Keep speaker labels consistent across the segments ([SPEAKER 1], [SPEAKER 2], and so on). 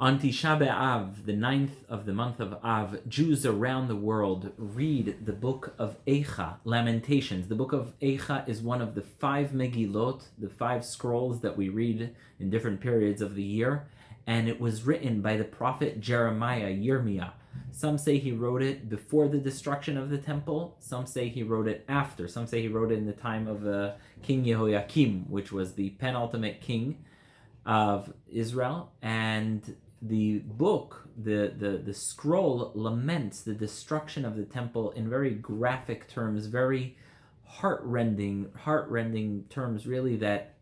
[SPEAKER 1] On Tisha B'Av, the 9th of the month of Av, Jews around the world read the book of Eicha, Lamentations. The book of Eicha is one of the 5 Megilot, the 5 scrolls that we read in different periods of the year, and it was written by the prophet Jeremiah, Yirmiyah. Some say he wrote it before the destruction of the temple, some say he wrote it after, some say he wrote it in the time of King Yehoiakim, which was the penultimate king of Israel, and the book, the scroll laments the destruction of the temple in very graphic terms, very heartrending terms, really that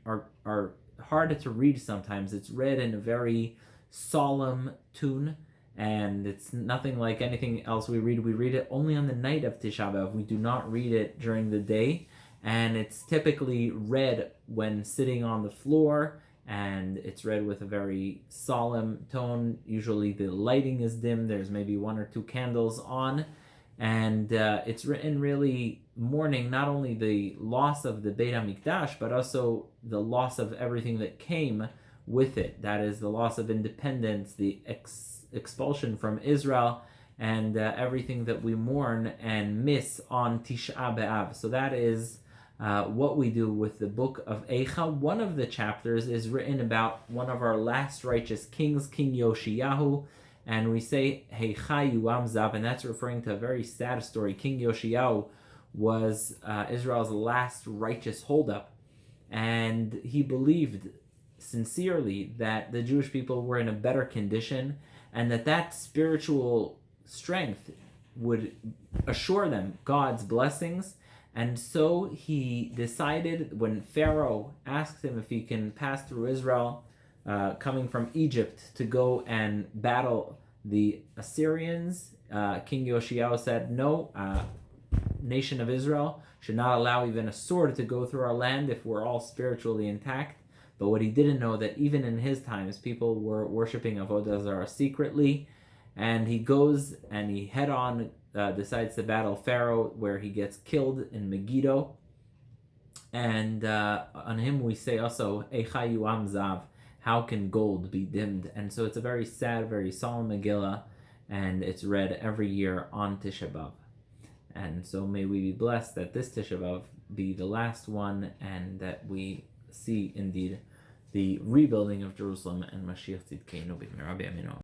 [SPEAKER 1] are hard to read sometimes. It's read in a very solemn tune, and it's nothing like anything else we read. We read it only on the night of Tisha B'Av. We do not read it during the day, and it's typically read when sitting on the floor, and it's read with a very solemn tone. Usually the lighting is dim, there's maybe 1 or 2 candles on, and it's written really mourning not only the loss of the Beit HaMikdash, but also the loss of everything that came with it. That is the loss of independence, the expulsion from Israel, and everything that we mourn and miss on Tisha B'Av. So that is what we do with the book of Eicha. One of the chapters is written about one of our last righteous kings, King Yoshiyahu, and we say Heicha Yuam Zav, and that's referring to a very sad story. King Yoshiyahu was Israel's last righteous holdup, and he believed sincerely that the Jewish people were in a better condition, and that spiritual strength would assure them God's blessings. And so he decided, when Pharaoh asked him if he can pass through Israel, coming from Egypt, to go and battle the Assyrians, King Yoshiyahu said, no, nation of Israel should not allow even a sword to go through our land if we're all spiritually intact. But what he didn't know, that even in his times, people were worshipping Avodah Zarah secretly, and he goes and he head-on decides to battle Pharaoh, where he gets killed in Megiddo. And on him we say also, Eicha Yuam Zav, how can gold be dimmed? And so it's a very sad, very solemn Megillah, and it's read every year on Tisha B'Av. And so may we be blessed that this Tisha B'Av be the last one, and that we see indeed the rebuilding of Jerusalem and Mashiach Tzidkeinu b'Mirabi Aminu.